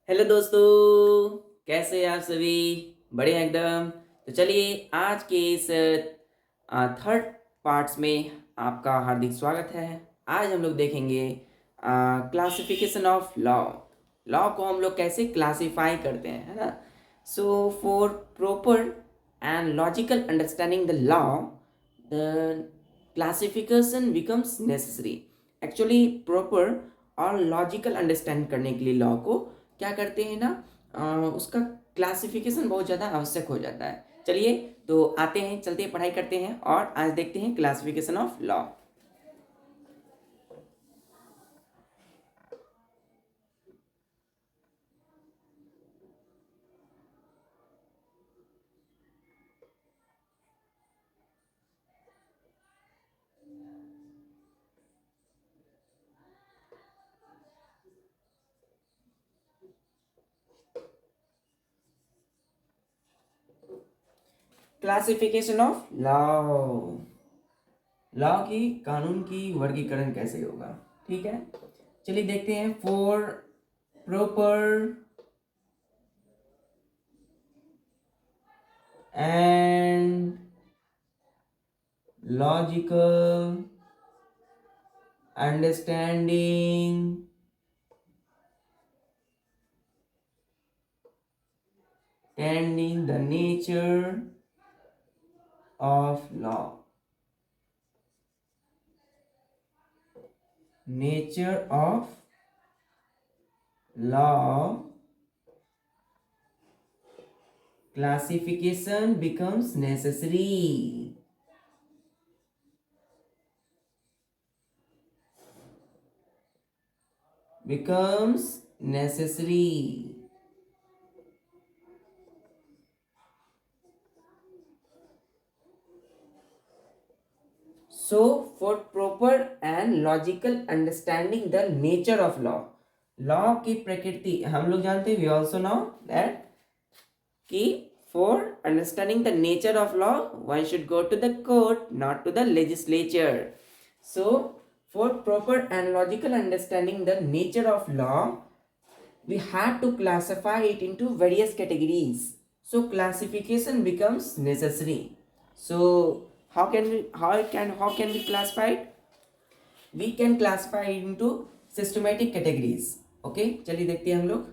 Hello दोस्तों, कैसे हैं आप सभी? बढ़िया एकदम। तो चलिए आज के इस थर्ड पार्ट्स में आपका हार्दिक स्वागत है। आज हम लोग देखेंगे क्लासिफिकेशन ऑफ लॉ। लॉ को हम लोग कैसे क्लासिफाई करते हैं, है ना? So for proper and logical understanding the law, the classification becomes necessary. Actually proper और लॉजिकल अंडरस्टैंड करने के लिए लॉ को क्या करते हैं ना, उसका क्लासिफिकेशन बहुत ज़्यादा आवश्यक हो जाता है। चलिए तो आते हैं, चलते हैं, पढ़ाई करते हैं और आज देखते हैं classification of law. Classification of law, law की कानून की वर्गीकरण कैसे होगा, ठीक है। चलिए देखते हैं। For proper and logical understanding tending the nature of law. Nature of law, classification becomes necessary. Becomes necessary. So, for proper and logical understanding the nature of law, law की प्रकृति हम लोग जानते हैं। We also know that कि for understanding the nature of law, one should go to the court, not to the legislature. So, for proper and logical understanding the nature of law, we have to classify it into various categories. So, classification becomes necessary. So, how can we classify it? We can classify it into systematic categories. Okay, चलिए देखते हैं हम लोग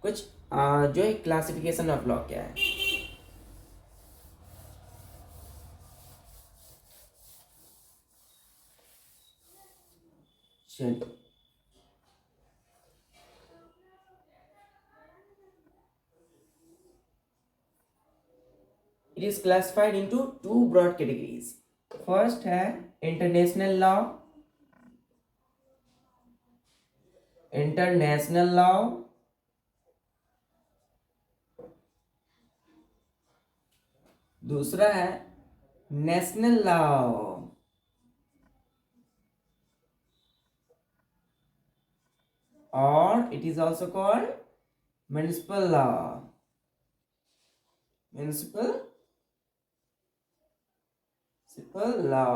कुछ जो है classification of law क्या है। चलिए, it is classified into two broad categories. First है international law, international law, दूसरा है नेशनल लॉ, और it is also called municipal law. Municipal law.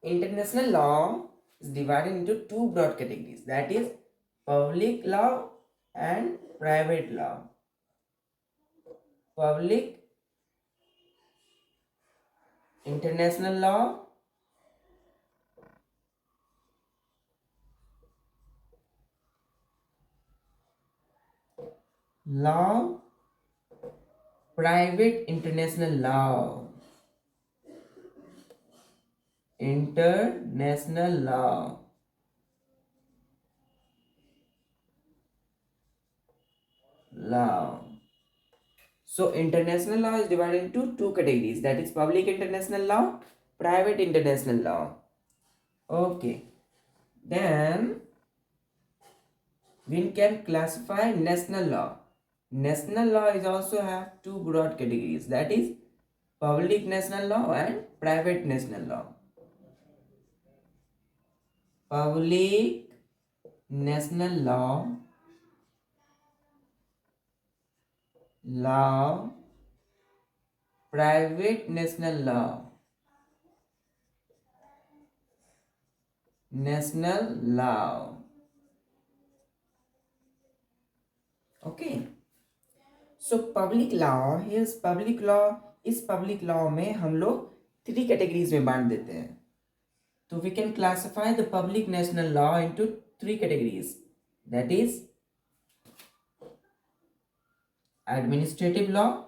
International law is divided into two broad categories, that is public law and private law. Public international law, private international law, international law. So international law is divided into two categories, that is public international law, private international law. Okay, then we can classify national law. National law is also have two broad categories, that is public national law and private national law. Public national law, private national law. national law. Okay, so public law, here's public law. इस public law में हम लोग 3 categories में बांट देते हैं. So we can classify the public national law into 3 categories. That is administrative law,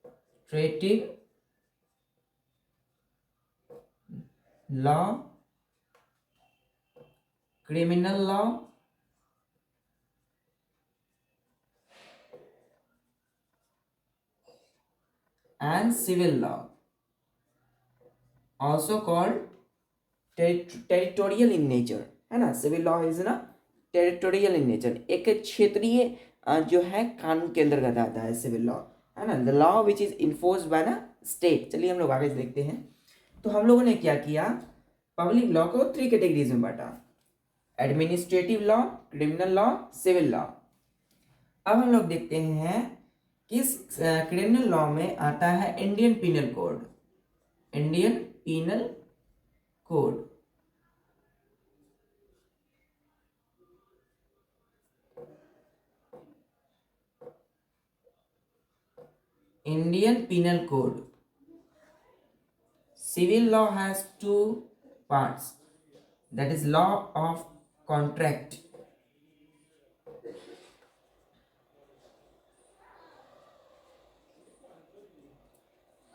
administrative law, criminal law, and civil law, also called territorial in nature, है ना. सिविल लॉ इज ना टेरिटोरियल इन नेचर, एक क्षेत्रीय जो है कानून के अंतर्गत आता है सिविल लॉ, है ना. The law which is enforce by ना स्टेट. चलिए हम लोग आगे देखते हैं. तो हम लोगों ने क्या किया, पब्लिक लॉ को 3 कैटेगरीज में बांटा, administrative law, criminal law, civil law. अब हम लोग देखते हैं किस क्रिमिनल लॉ में आता है Indian penal code. Indian penal code. Indian Penal Code. Civil law has 2 parts. That is law of contract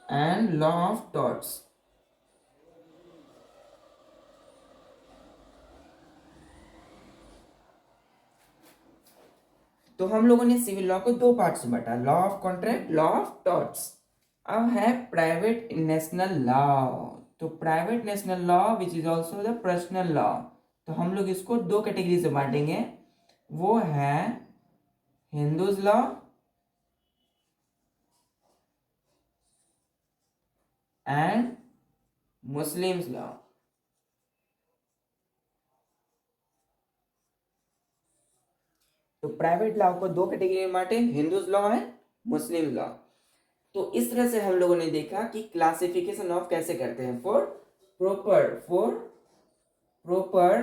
and law of torts. तो हम लोगों ने सिविल लॉ को 2 पार्ट्स में बांटा, law of contract, law of torts. अब है private national law. तो private national law which is also the personal law. तो हम लोग इसको 2 कैटेगरी से बांटेंगे. वो है Hindus law and Muslims law. तो प्राइवेट लॉ को 2 कैटेगरी में बांटे, हिंदूज लॉ है, मुस्लिम लॉ. तो इस तरह से हम लोगों ने देखा कि क्लासिफिकेशन ऑफ कैसे करते हैं for proper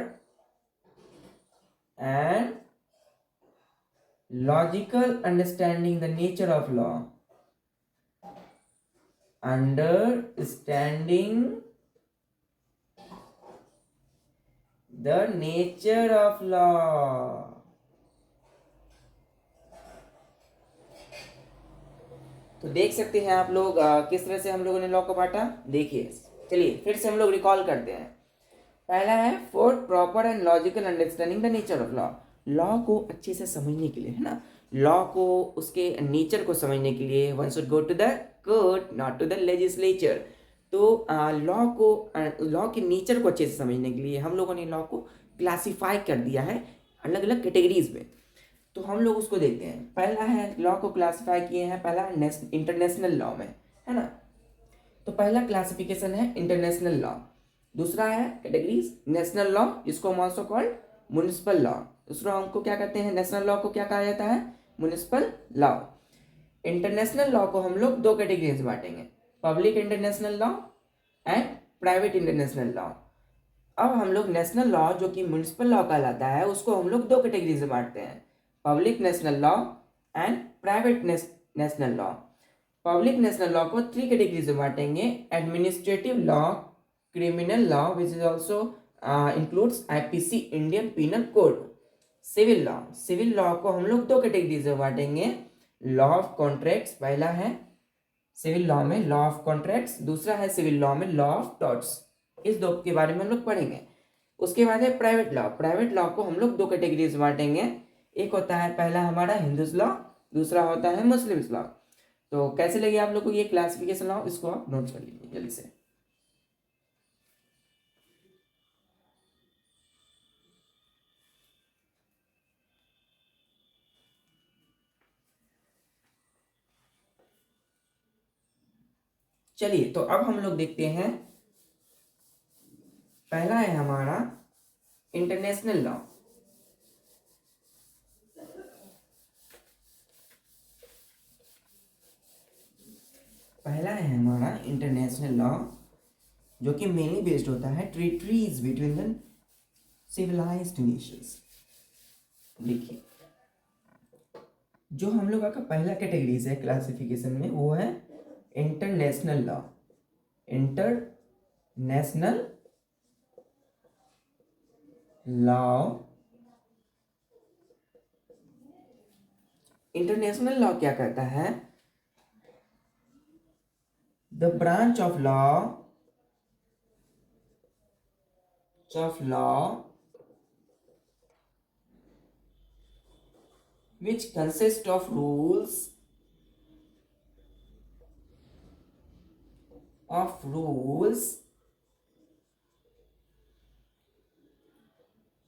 and logical understanding the nature of law. Understanding the nature of law. तो देख सकते हैं आप लोग किस तरह से हम लोगों ने लॉ को बांटा. देखिए, चलिए फिर से हम लोग रिकॉल करते हैं. पहला है for proper and logical understanding the nature of law. Law को अच्छे से समझने के लिए, है ना, लॉ को उसके नेचर को समझने के लिए one should go to the court, not to the legislature. तो लॉ के नेचर को अच्छे से समझने के लिए हम लोगों ने लॉ को क्लासीफाई कर दिया है अलग अलग कैटेगरीज में. तो हम लोग उसको देखते हैं. पहला है लॉ को क्लासिफाई किए हैं, पहला इंटरनेशनल लॉ में, है ना. तो पहला क्लासिफिकेशन है इंटरनेशनल लॉ. दूसरा है कैटेगरीज नेशनल लॉ, जिसको हम ऑल्सो कॉल्ड म्युनिसिपल लॉ. दूसरा हमको क्या कहते हैं, नेशनल लॉ को क्या कहा जाता है, म्युनिसिपल लॉ. इंटरनेशनल लॉ को हम लोग 2 कैटेगरीज बांटेंगे, public international law and private international law. अब हम लोग नेशनल लॉ जो कि म्युनिसिपल लॉ कहलाता है उसको हम लोग 2 कैटेगरीज में बांटते हैं, public national law and private national law. Public national law को 3 कैटेगरीज में बांटेंगे, administrative law, criminal law which is also includes IPC, Indian penal code. Civil law को हम लोग 2 कैटेगरीज में बांटेंगे, लॉ ऑफ कॉन्ट्रैक्ट्स. पहला है सिविल लॉ में लॉ ऑफ कॉन्ट्रैक्ट्स, दूसरा है सिविल लॉ में लॉ ऑफ टॉर्ट्स. इस 2 के बारे में हम लोग पढ़ेंगे. उसके बाद है प्राइवेट लॉ को हम लोग 2 कैटेगरीज में बांटेंगे. एक होता है पहला हमारा हिंदूज लॉ, दूसरा होता है मुस्लिम्स लॉ. तो कैसे लगे आप लोग को ये क्लासिफिकेशन लॉ, इसको आप नोट कर लीजिए जल्दी से. चलिए तो अब हम लोग देखते हैं. पहला है हमारा इंटरनेशनल लॉ. पहला है हमारा इंटरनेशनल लॉ. जो कि मेनली बेस्ड होता है treaties between the civilised nations. देखिए, जो हम लोग का पहला कैटेगरीज है क्लासिफिकेशन में, वो है international law. International law, international law क्या कहता है? The branch of law which consists of rules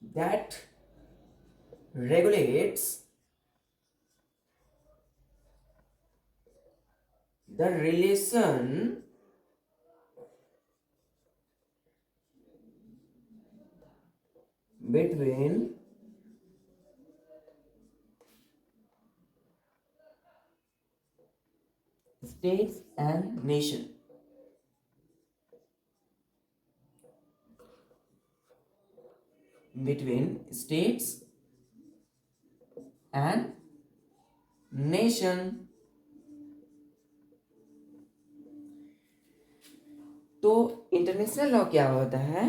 that regulates the relation between states and nation। between states and nation। तो इंटरनेशनल लॉ क्या होता है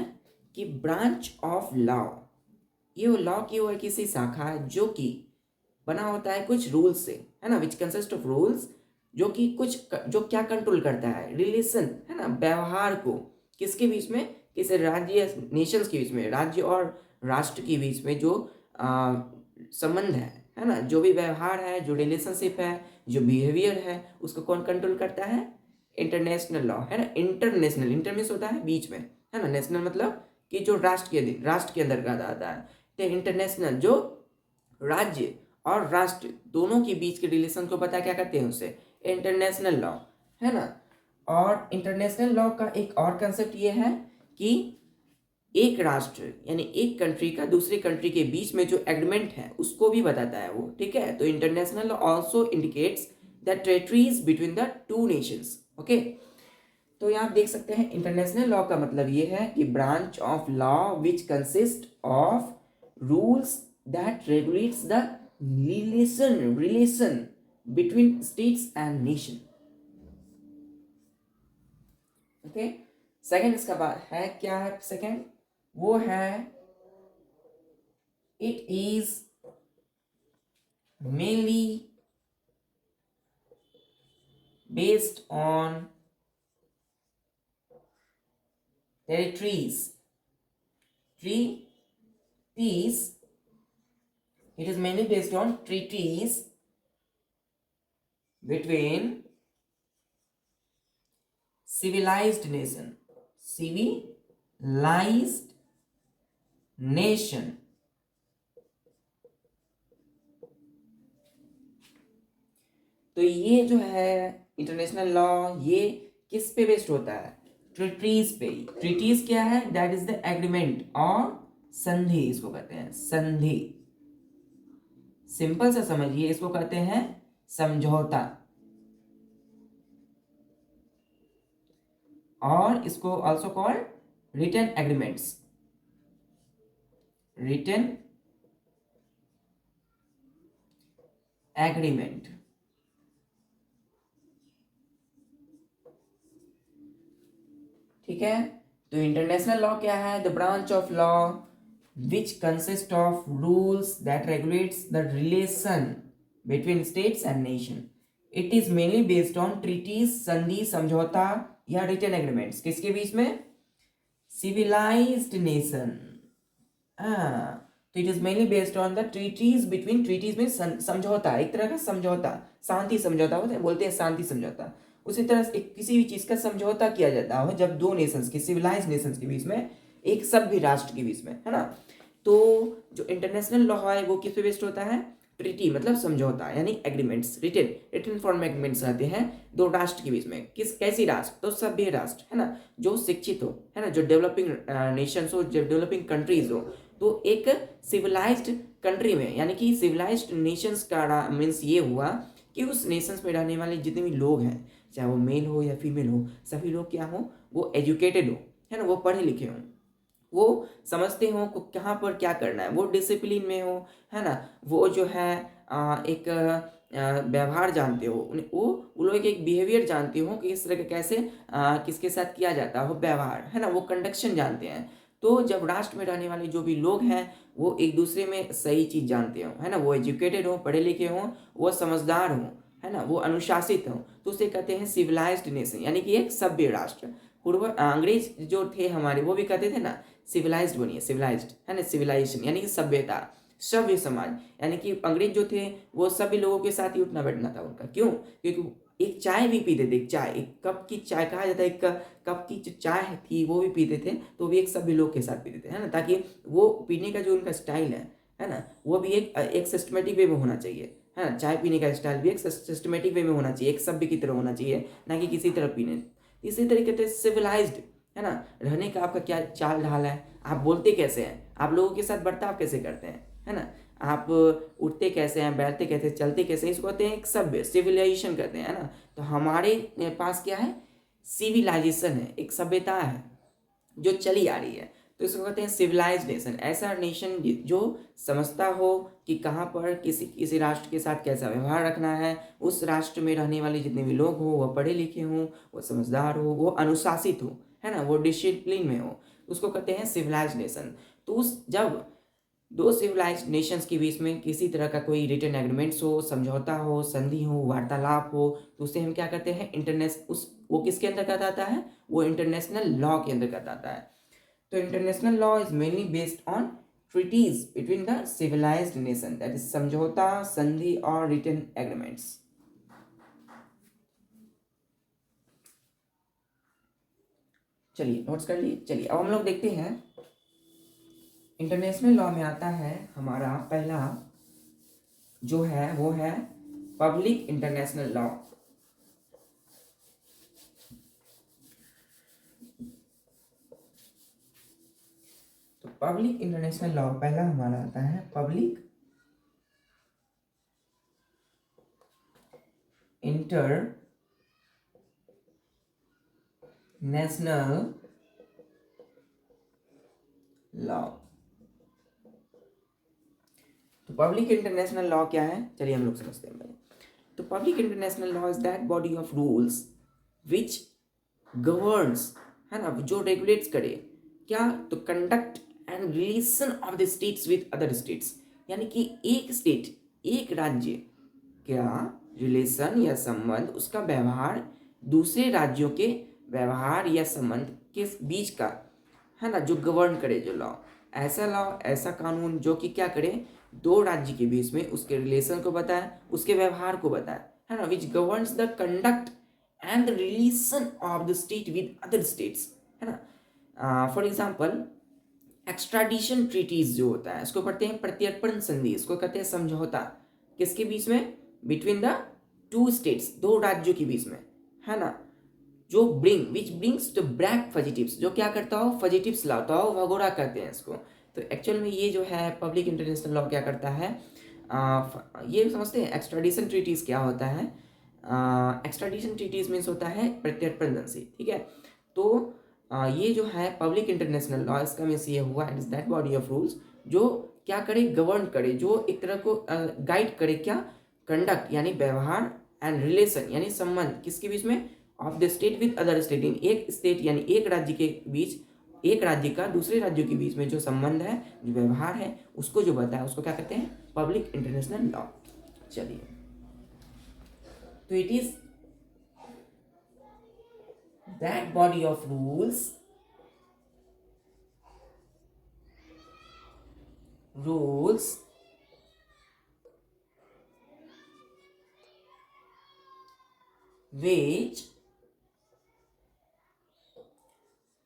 कि ब्रांच ऑफ लॉ, ये वो लॉ की वो एक ऐसी शाखा है जो कि बना होता है कुछ रूल्स से, है ना, विच कंसिस्ट ऑफ रूल्स, जो कि कुछ जो क्या कंट्रोल करता है, रिलेशन, है ना, व्यवहार को किसके बीच में, किसी राज्य नेशंस के बीच में, राज्य और राष्ट्र के बीच में जो संबंध है ना, जो भी व्यवहार है, जो रिलेशनशिप है, जो बिहेवियर है, उसको कौन कंट्रोल करता है? इंटरनेशनल लॉ, है ना। इंटरनेशनल, इंटर मीन्स होता है बीच में, है ना, नेशनल मतलब कि जो राष्ट्र के अंतर्गत आता है। तो इंटरनेशनल जो राज्य और राष्ट्र दोनों के बीच के रिलेशन को पता क्या करते हैं, उसे इंटरनेशनल लॉ, है ना। और इंटरनेशनल लॉ का एक और कंसेप्ट ये है कि एक राष्ट्र यानी एक कंट्री का दूसरे कंट्री के बीच में जो एग्रीमेंट है उसको भी बताता है वो, ठीक है। तो international law also indicates the territories between the two nations. Okay, तो यहाँ आप देख सकते हैं इंटरनेशनल लॉ का मतलब ये है कि branch of law which consist of rules that regulates the relation between states and nation. Okay, second इसका बाद है क्या है? सेकंड वो है it is mainly based on territories, it is mainly based on treaties between civilized nation, तो ये जो है इंटरनेशनल लॉ, ये किस पे बेस्ड होता है? ट्रीटीज पे। ट्रीटीज क्या है? दैट इज द एग्रीमेंट और संधि, इसको कहते हैं संधि। सिंपल सा समझिए, इसको कहते हैं समझौता, और इसको also called written agreements, written agreement. ठीक है, तो इंटरनेशनल लॉ क्या है? The branch of law which consists of rules that regulates the relation between states and nation. It is mainly based on treaties, संधि, समझौता या written agreements। किसके बीच में? Civilized nation। तो it is mainly based on the treaties between, treaties में समझौता, एक तरह का समझौता, शांति समझौता होता है, बोलते हैं शांति समझौता। उसी तरह एक किसी भी चीज का समझौता किया जाता है जब दो नेशंस के, सिविलाइज्ड नेशंस के बीच में, एक सभ्य राष्ट्र के बीच में, है ना। तो जो इंटरनेशनल लॉ है वो किस पे बेस्ड होता है? ट्रीटी मतलब समझौता, यानी एग्रीमेंट्स, रिटन फॉर्म एग्रीमेंट्स रहते हैं दो राष्ट्र के बीच में। कैसी राष्ट्र? तो सभ्य राष्ट्र, है ना, जो शिक्षित हो, है ना, जो डेवलपिंग नेशंस हो, जो डेवलपिंग कंट्रीज हो। तो एक सिविलाइज्ड कंट्री में, यानी कि सिविलाइज्ड नेशंस का मीन्स ये हुआ कि उस नेशंस में रहने वाले जितने भी लोग हैं, चाहे वो मेल हो या फीमेल हो, सभी लोग क्या हो? वो एजुकेटेड हो, है ना, वो पढ़े लिखे हों, वो समझते हो को कहाँ पर क्या करना है, वो डिसिप्लिन में हो, है ना, वो जो है एक व्यवहार जानते हो, वो लोग एक बिहेवियर जानते हो कि इस तरह के कैसे किसके साथ किया जाता हो व्यवहार, है ना, वो कंडक्शन जानते हैं। तो जब राष्ट्र में रहने वाले जो भी लोग हैं वो एक दूसरे में सही चीज़ जानते हो, है ना, वो एजुकेटेड हो, पढ़े लिखे हों, वो समझदार हों, है ना, वो अनुशासित हों, तो उसे कहते हैं सिविलाइज्ड नेशन, यानी कि एक सभ्य राष्ट्र। पूर्व अंग्रेज जो थे हमारे वो भी कहते थे ना सिविलाइज्ड बनिए, सिविलाइज्ड, है ना, सिविलाइजेशन यानी कि सभ्यता, सभ्य समाज, यानी कि अंग्रेज जो थे वो सभी लोगों के साथ ही उठना बैठना था उनका। क्यों? क्योंकि एक चाय भी पीते थे, चाय, एक कप की चाय कहा जाता है, एक कप की जो चाय थी वो भी पीते थे, तो भी एक सभी लोग के साथ पीते थे, है ना, ताकि वो पीने का जो उनका स्टाइल है ना, वो भी एक सिस्टमेटिक वे में होना चाहिए, है ना, चाय पीने का स्टाइल भी एक सिस्टमेटिक वे में होना चाहिए, एक सभ्य की तरह होना चाहिए, ना कि किसी तरह पीने। इसी तरीके से सिविलाइज्ड, है ना, रहने का आपका क्या चाल ढाल है, आप बोलते कैसे हैं, आप लोगों के साथ बर्ताव कैसे करते हैं, है ना, आप उठते कैसे हैं, बैठते कैसे, चलते कैसे, इसको कहते हैं एक सभ्य, सिविलाइजेशन कहते हैं, है ना। तो हमारे पास क्या है, सिविलाइजेशन है, एक सभ्यता है जो चली आ रही है, तो इसको कहते हैं सिविलाइज्ड नेशन, ऐसा नेशन जो समझता हो कि कहाँ पर किसी किसी राष्ट्र के साथ कैसा व्यवहार रखना है, उस राष्ट्र में रहने वाले जितने भी लोग हों वो पढ़े लिखे हों, वो समझदार हो, वो अनुशासित हो, है ना, वो डिसिप्लिन में हो, उसको कहते हैं सिविलाइज्ड नेशन। तो उस जब दो सिविलाइज्ड नेशंस के बीच में किसी तरह का कोई रिटर्न एग्रीमेंट्स हो, समझौता हो, संधि हो, वार्तालाप हो, तो उसे हम क्या कहते हैं, इंटरनेशनल, उस वो किसके अंतर्गत आता है, वो इंटरनेशनल लॉ के अंतर्गत आता है। तो international law is mainly based on treaties between the civilised nation, that is समझौता, संधि और रिटर्न एग्रीमेंट्स। चलिए नोट्स कर लिए। चलिए अब हम लोग देखते हैं इंटरनेशनल लॉ में आता है हमारा पहला जो है वो है पब्लिक इंटरनेशनल लॉ। तो पब्लिक इंटरनेशनल लॉ पहला हमारा आता है पब्लिक इंटरनेशनल लॉ। तो पब्लिक इंटरनेशनल लॉ क्या है, चलिए हम लोग समझते हैं पहले। तो public international law is that body of rules which governs, है ना, जो रेगुलेट्स करे क्या, तो conduct and relation of the states with other states, यानी कि एक स्टेट, एक राज्य क्या रिलेशन या संबंध, उसका व्यवहार दूसरे राज्यों के व्यवहार या संबंध के बीच का, है ना, जो गवर्न करे, जो लॉ, ऐसा लॉ, ऐसा कानून जो कि क्या करे, दो राज्य के बीच में उसके रिलेशन को बताए, उसके व्यवहार को बताए, है ना, which governs the conduct and the relation of the state with other states, है ना। फॉर एग्जाम्पल एक्स्ट्राडिशन ट्रीटीज जो होता है, इसको पढ़ते हैं प्रत्यर्पण संधि, इसको कहते हैं समझौता, किसके बीच में, बिटवीन द टू स्टेट्स, दो राज्यों के बीच में, है ना, जो विच ब्रिंग्स टू ब्रैक फजिटिव्स, जो क्या करता हो, फजिटिव्स लाता हो, भगोड़ा कहते हैं इसको। तो एक्चुअल में ये जो है पब्लिक इंटरनेशनल लॉ क्या करता है, ये समझते हैं एक्स्ट्राडिशन ट्रीटीज क्या होता है। एक्स्ट्राडिशन ट्रीटीज मीन्स होता है प्रत्यर्पण संधि, ठीक है। तो ये जो है पब्लिक इंटरनेशनल लॉ, इसका मीन्स ये हुआ, it is that body of rules जो क्या करे, गवर्न करे, जो एक तरह को गाइड करे, क्या, कंडक्ट यानी व्यवहार, एंड रिलेशन यानी संबंध, किसके बीच में, of the state with other state, in एक स्टेट यानी एक राज्य के बीच, एक राज्य का दूसरे राज्यों के बीच में जो संबंध है, जो व्यवहार है, उसको जो बताया उसको क्या कहते हैं, पब्लिक इंटरनेशनल लॉ। चलिए, तो it is that body of rules which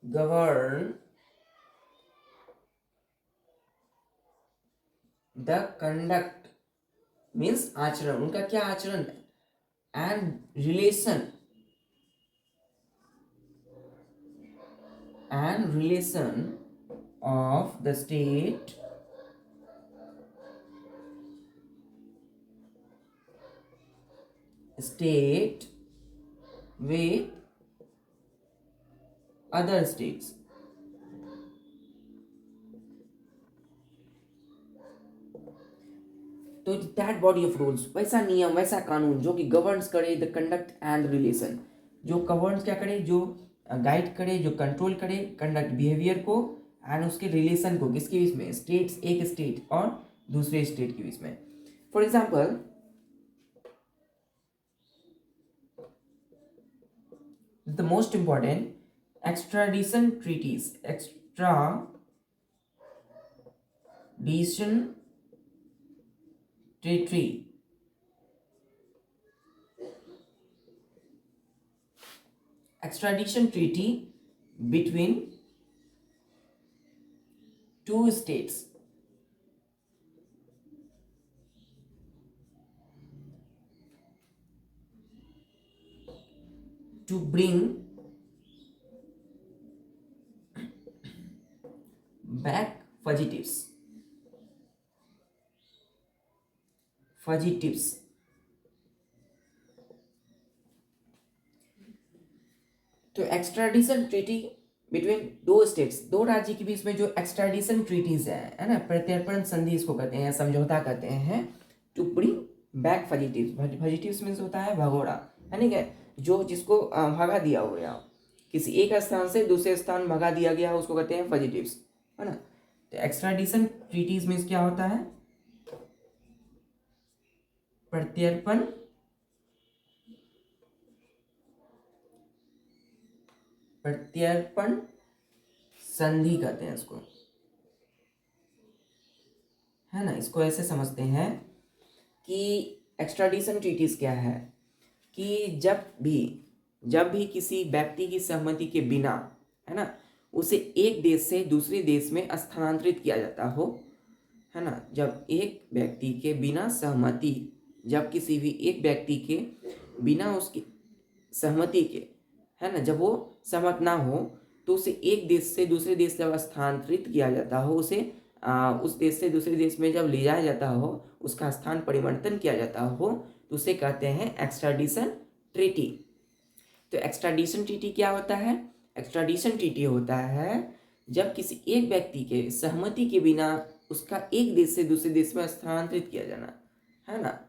govern the conduct, means आचरण, उनका क्या आचरण है, and relation of the state with other states, तो दैट बॉडी ऑफ रूल्स, वैसा नियम वैसा कानून जो कि गवर्न्स करे द कंडक्ट एंड रिलेशन, जो गवर्न्स क्या करे, जो गाइड करे, जो कंट्रोल करे कंडक्ट बिहेवियर को एंड उसके रिलेशन को, किसके बीच में, स्टेट्स, एक स्टेट और दूसरे स्टेट के बीच में. For example the most important extradition treaties, extradition treaty, extradition treaty between two states to bring back fugitives. तो एक्स्ट्राडिशन ट्रीटी बिटवीन दो स्टेट्स, दो राज्य के बीच में जो एक्स्ट्राडिशन ट्रीटीज है ना, प्रत्यर्पण संधि इसको कहते हैं, समझौता कहते हैं. टू ब्रिंग बैक फजिटिव्स, फजिटिव्स मीन्स होता है भगोड़ा, है ना, क्या, जो जिसको भगा दिया हो गया, किसी एक स्थान से दूसरे स्थान भगा दिया गया उसको कहते हैं फजिटिव्स, है ना. तो एक्स्ट्राडिशन ट्रीटीज मीन्स क्या होता है, प्रत्यर्पण संधि कहते हैं इसको, है ना. इसको ऐसे समझते हैं कि एक्स्ट्राडिशन ट्रीटीज क्या है, कि जब भी किसी व्यक्ति की सहमति के बिना, है ना, उसे एक देश से दूसरे देश में स्थानांतरित किया जाता हो, है ना, जब एक व्यक्ति के बिना सहमति, जब किसी भी एक व्यक्ति के बिना उसकी सहमति के, है ना, जब वो सहमत ना हो तो उसे एक देश से दूसरे देश जब स्थानांतरित किया जाता हो, उसे उस देश से दूसरे देश में जब ले जाया जाता हो, उसका स्थान परिवर्तन किया जाता हो, तो उसे कहते हैं एक्स्ट्राडिशन ट्रीटी. तो एक्स्ट्राडिशन ट्रीटी क्या होता है, एक्स्ट्राडिशन ट्रीटी होता है जब किसी एक व्यक्ति के सहमति के बिना उसका एक देश से दूसरे देश में स्थानांतरित किया जाना, है ना.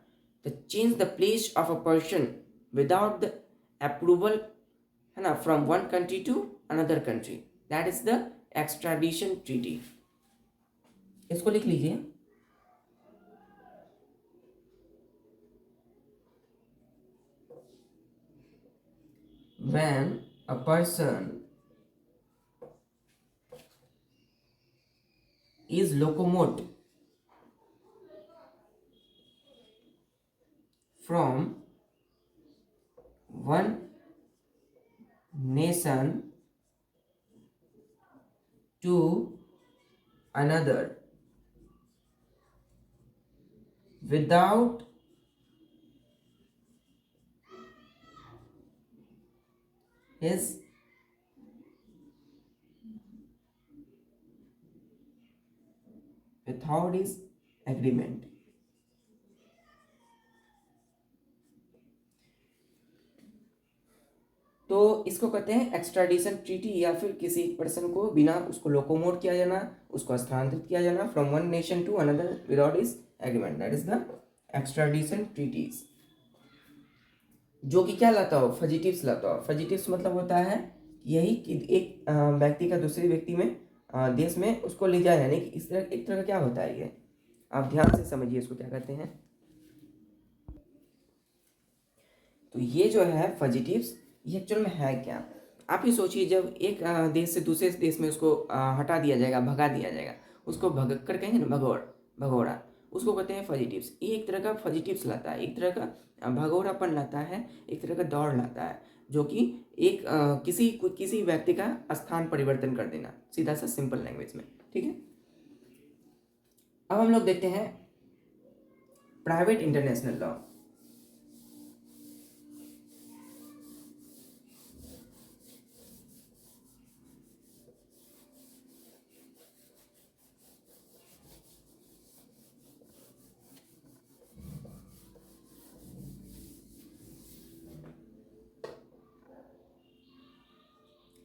The change the place of a person without the approval, है ना, from one country to another country, that is the extradition treaty. इसको लिख लीजिए. When a person is locomoted from one nation to another without his agreement. तो इसको कहते हैं extradition treaty, या फिर किसी पर्सन को बिना उसको लोकोमोट किया जाना, उसको स्थानांतरित किया जाना, from one nation to another without his agreement, that is the extradition treaties. जो कि क्या लाता हो, फजिटिव्स लाता हो. फजिटिव्स मतलब होता है यही कि एक व्यक्ति का दूसरे व्यक्ति में देश में उसको ले जाया, यानी कि इस तरह एक तरह का क्या होता है ये, आप ध्यान से समझिए इसको क्या कहते हैं. तो ये जो है फजिटिव्स, ये एक्चुअल में है क्या, आप ही सोचिए. जब एक देश से दूसरे देश में उसको हटा दिया जाएगा, भगा दिया जाएगा, उसको भग कर कहेंगे ना, भगोड़ा, उसको कहते हैं फजिटिव्स. ये एक तरह का फजिटिव्स लाता है, एक तरह का भगोड़ापन लाता है, एक तरह का दौड़ लाता है, जो कि एक किसी व्यक्ति का स्थान परिवर्तन कर देना, सीधा सा सिंपल लैंग्वेज में. ठीक है. अब हम लोग देखते हैं प्राइवेट इंटरनेशनल लॉ.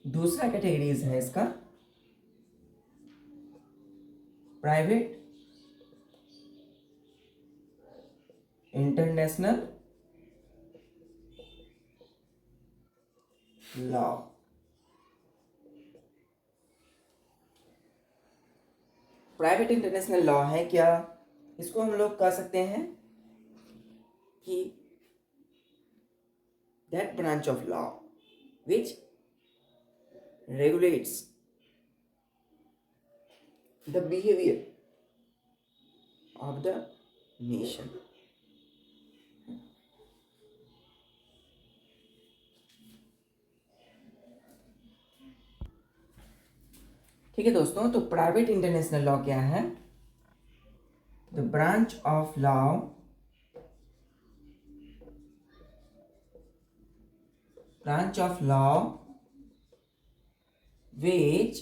दूसरा कैटेगरीज है इसका private international law. Private international law है क्या, इसको हम लोग कह सकते हैं कि that branch of law which regulates the behavior of the nation। ठीक है दोस्तों, तो प्राइवेट इंटरनेशनल लॉ क्या है? The branch of law which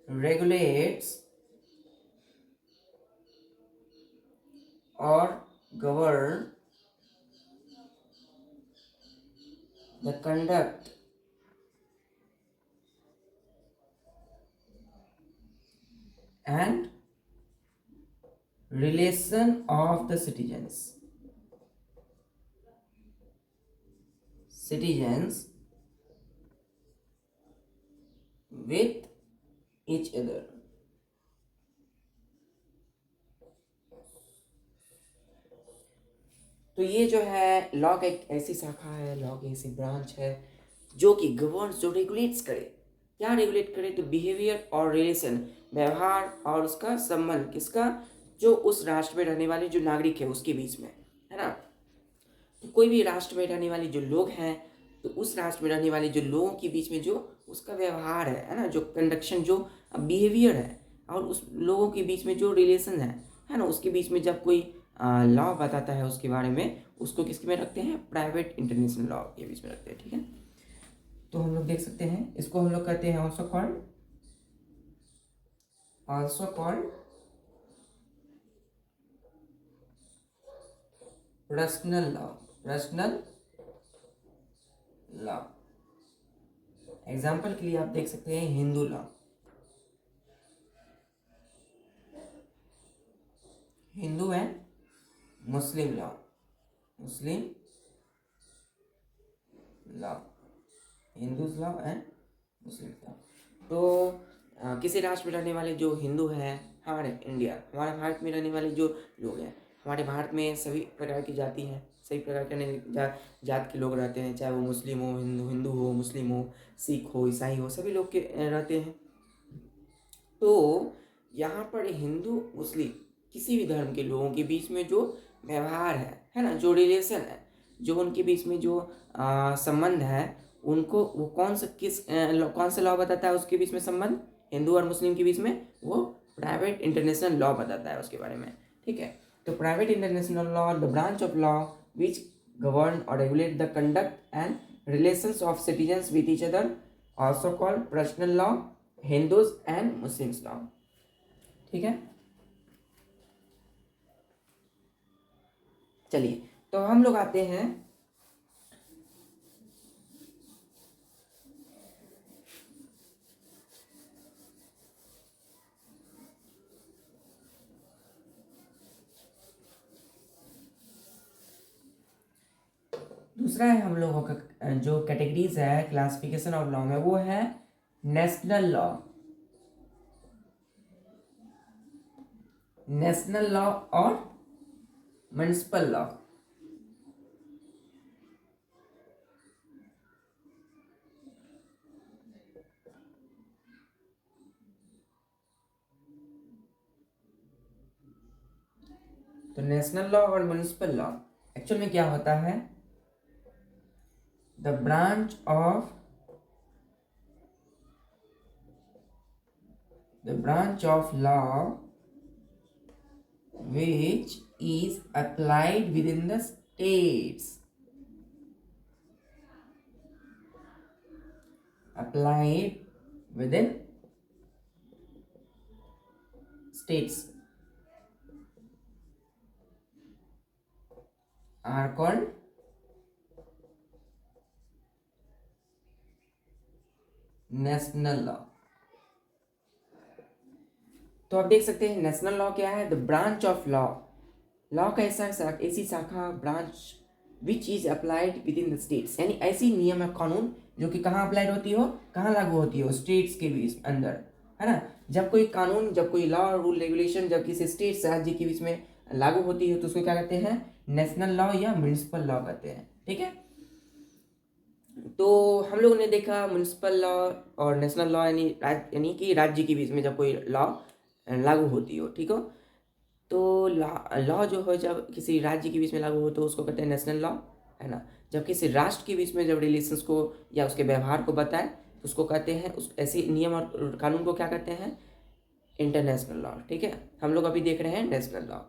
regulates or govern the conduct and relation of the citizens with each other। तो ये जो है लॉ का एक ऐसी शाखा है, लॉ की ऐसी ब्रांच है जो कि गवर्न्स, जो रेगुलेट्स करे। क्या रेगुलेट करे? तो बिहेवियर और रिलेशन, व्यवहार और उसका संबंध, किसका? जो उस राष्ट्र में रहने वाले जो नागरिक है उसके बीच में, है ना। तो कोई भी राष्ट्र में रहने वाले जो लोग हैं, तो उस राष्ट्र में रहने वाले जो लोगों के बीच में जो उसका व्यवहार है ना, जो कंडक्शन, जो बिहेवियर है, और उस लोगों के बीच में जो रिलेशन है ना, उसके बीच में जब कोई लॉ बताता है उसके बारे में, उसको किसके में रखते हैं? प्राइवेट इंटरनेशनल लॉ के बीच में रखते हैं। ठीक है, तो हम लोग देख सकते हैं, इसको हम लोग कहते हैं also called personal law. Example के लिए आप देख सकते हैं Hindu law, Hindu and Muslim law, Hindus law and Muslim law. तो किसी राष्ट्र में रहने वाले जो हिंदू हैं, हमारे इंडिया, हमारे भारत में रहने वाले जो लोग हैं, हमारे भारत में सभी प्रकार की जाति हैं, सभी प्रकार के जात के लोग रहते हैं, चाहे वो मुस्लिम हो, हिंदू हो, मुस्लिम हो, सिख हो, ईसाई हो, सभी लोग के रहते हैं। तो यहाँ पर हिंदू मुस्लिम किसी भी धर्म के लोगों के बीच में जो व्यवहार है ना, जो रिलेशन है, जो उनके बीच में जो संबंध है, उनको वो कौन सा लॉ बताता है उसके बीच में संबंध? हिंदू और मुस्लिम के बीच में वो प्राइवेट इंटरनेशनल लॉ बताता है उसके बारे में। ठीक है, तो private international law, the branch of law which govern और regulate the conduct and relations of citizens with each other, also called personal law, Hindus and Muslims law. ठीक है, चलिए तो हम लोग आते हैं दूसरा है हम लोगों का जो कैटेगरीज है क्लासिफिकेशन ऑफ लॉ में, वो है नेशनल लॉ, और म्युनिसिपल लॉ। तो नेशनल लॉ और म्युनिसिपल लॉ एक्चुअल में क्या होता है? The branch of law which is applied within the states, are called national law। तो आप देख सकते हैं नेशनल लॉ क्या है, the branch of law, law का ऐसी शाखा branch which is applied with in the states, यानी ऐसी नियम या कानून जो कि कहाँ अप्लाइड होती हो, कहाँ लागू होती हो, स्टेट्स के बीच अंदर, है ना। जब कोई कानून, जब कोई लॉ रूल रेगुलेशन जब किसी स्टेट राज्य के बीच में लागू होती है तो उसको क्या कहते हैं, नेशनल लॉ या म्युनिसिपल लॉ कहते हैं, ठीक है। तो हम लोगों ने देखा म्युनिसिपल लॉ और नेशनल लॉ यानी कि राज्य के बीच में जब कोई लॉ लागू होती हो, ठीक हो। तो लॉ जो है जब किसी राज्य के बीच में लागू हो तो उसको कहते हैं नेशनल लॉ, है ना। जब किसी राष्ट्र के बीच में जब रिलेशंस को या उसके व्यवहार को बताए तो उसको कहते हैं, उस ऐसे नियम और कानून को क्या कहते हैं, इंटरनेशनल लॉ, ठीक है। हम लोग अभी देख रहे हैं नेशनल लॉ।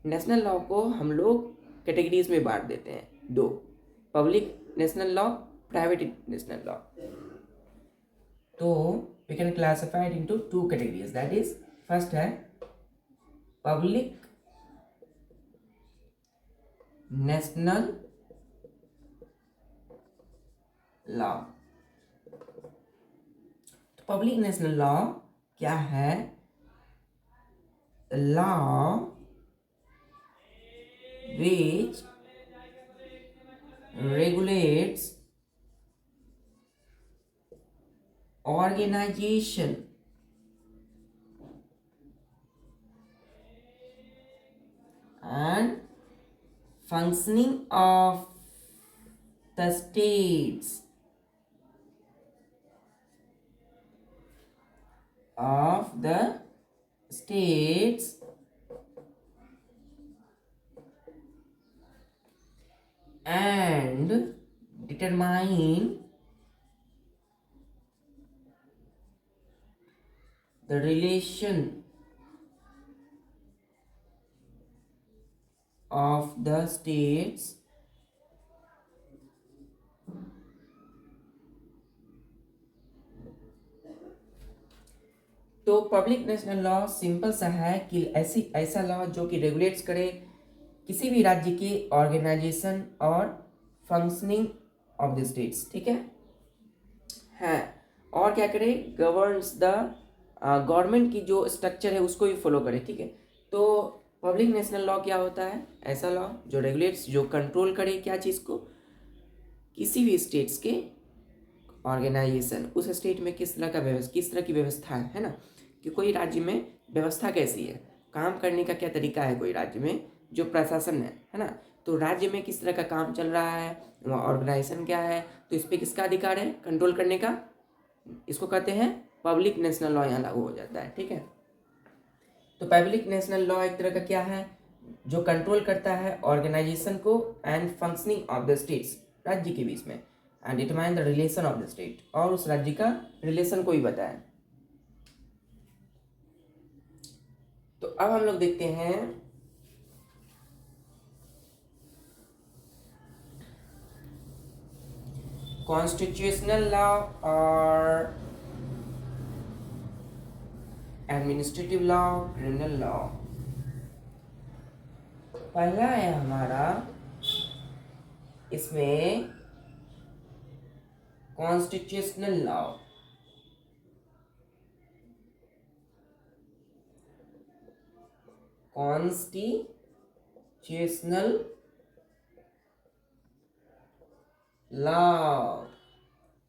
नेशनल लॉ को हम लोग कैटेगरीज में बांट देते हैं, दो, public national law, private national law. तो we can classify it into two categories, that is first है पब्लिक नेशनल लॉ। तो पब्लिक नेशनल लॉ क्या है, law which regulates organization and functioning of the states and determine the relation of the states तो public national law simple सा है कि ऐसा law जो कि रेगुलेट्स करे किसी भी राज्य की ऑर्गेनाइजेशन और फंक्शनिंग ऑफ द स्टेट्स, ठीक है। और क्या करे, गवर्न्स द गवर्नमेंट की जो स्ट्रक्चर है उसको भी फॉलो करे, ठीक है। तो पब्लिक नेशनल लॉ क्या होता है, ऐसा लॉ जो रेगुलेट्स, जो कंट्रोल करे क्या चीज़ को, किसी भी स्टेट्स के ऑर्गेनाइजेशन, उस स्टेट में किस तरह की व्यवस्था है ना, कि कोई राज्य में व्यवस्था कैसी है, काम करने का क्या तरीका है, कोई राज्य में जो प्रशासन है ना, तो राज्य में किस तरह का काम चल रहा है, वहाँ ऑर्गेनाइजेशन क्या है, तो इस पर किसका अधिकार है, कंट्रोल करने का, इसको कहते हैं पब्लिक नेशनल लॉ, यहाँ लागू हो जाता है, ठीक है। तो पब्लिक नेशनल लॉ एक तरह का क्या है, जो कंट्रोल करता है ऑर्गेनाइजेशन को and functioning of the states, राज्य के बीच में, and determine the relation of the state, और उस राज्य का रिलेशन को ही बताए। तो अब हम लोग देखते हैं कॉन्स्टिट्यूशनल लॉ और एडमिनिस्ट्रेटिव लॉ, क्रिमिनल लॉ। पहला है हमारा इसमें कॉन्स्टिट्यूशनल लॉ। कॉन्स्टिट्यूशनल लॉ,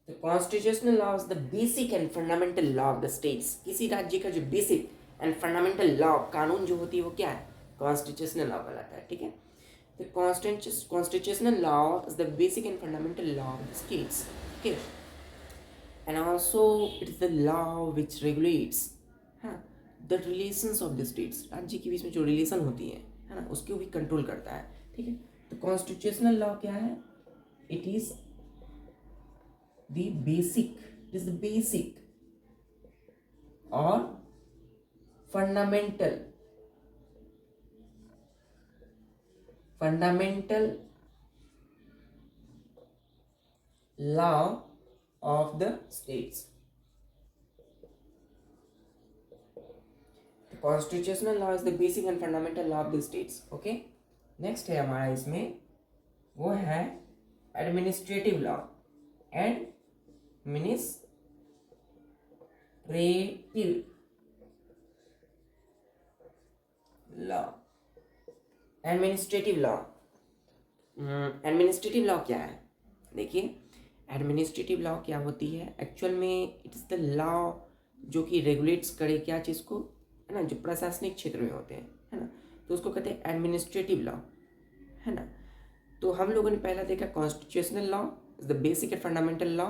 तो constitutional law is the basic and fundamental law of the states. किसी राज्य का जो बेसिक एंड फंडामेंटल लॉ, कानून जो होती है वो क्या है, कॉन्स्टिट्यूशनल लॉ कहलाता है, ठीक है। The constitutional law is the basic and fundamental law of the states. Okay, and also it is the law which regulates, हाँ, the relations of the states, राज्य के बीच में जो रिलेशन होती है ना, उसको भी कंट्रोल करता है, ठीक है। तो कॉन्स्टिट्यूशनल लॉ क्या है, इट इज द बेसिक और fundamental law of the states. The constitutional law is the basic and fundamental law of the states. Okay, next है हमारा इसमें वो है administrative law. Administrative law, administrative law. Administrative law क्या है? देखिए, administrative law क्या होती है एक्चुअल में? इट इज़ द लॉ जो कि रेगुलेट्स करे क्या चीज़ को, है ना, जो प्रशासनिक क्षेत्र में होते हैं, है ना, तो उसको कहते हैं एडमिनिस्ट्रेटिव लॉ, है ना। तो हम लोगों ने पहला देखा constitutional law is the basic and fundamental law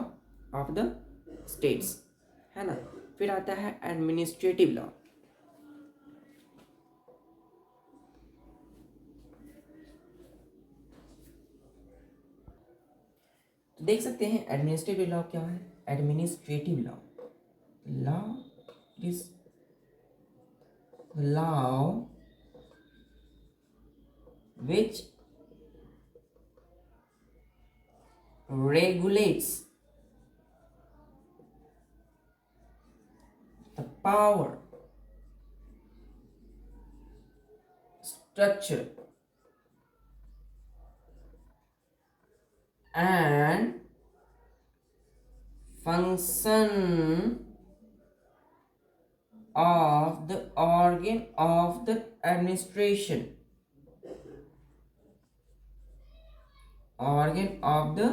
of the states, है ना। फिर आता है एडमिनिस्ट्रेटिव लॉ। तो देख सकते हैं एडमिनिस्ट्रेटिव लॉ क्या है। Administrative law, law is law which regulates the power, structure and function of the organ of the administration, organ of the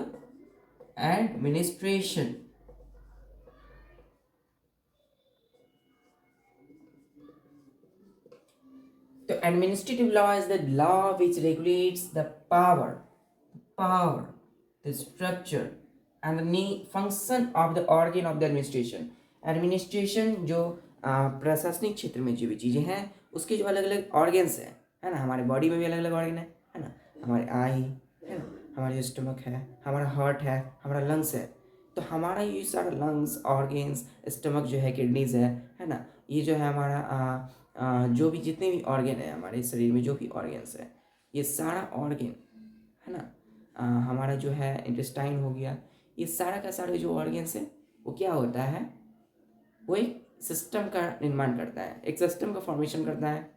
administration. The administrative law is the law which regulates the power, the structure and the function of the organ of the administration. Administration जो प्रशासनिक क्षेत्र में जो भी चीज़ें हैं उसके जो अलग अलग ऑर्गेन्स हैं, है ना, हमारे बॉडी में भी अलग अलग ऑर्गन है ना, हमारे आई है ना, हमारा जो स्टमक है, हमारा हार्ट है, हमारा लंग्स है। तो हमारा ये सारा लंग्स, ऑर्गेन्स, स्टमक जो है, किडनीज है ना, ये जो है हमारा जो भी जितने भी ऑर्गन है हमारे शरीर में, जो भी ऑर्गन्स है, ये सारा ऑर्गन, है ना, हमारा जो है इंटेस्टाइन हो गया, ये सारा का सारा जो ऑर्गन्स है वो क्या होता है, वो एक सिस्टम का निर्माण करता है, एक सिस्टम का फॉर्मेशन करता है।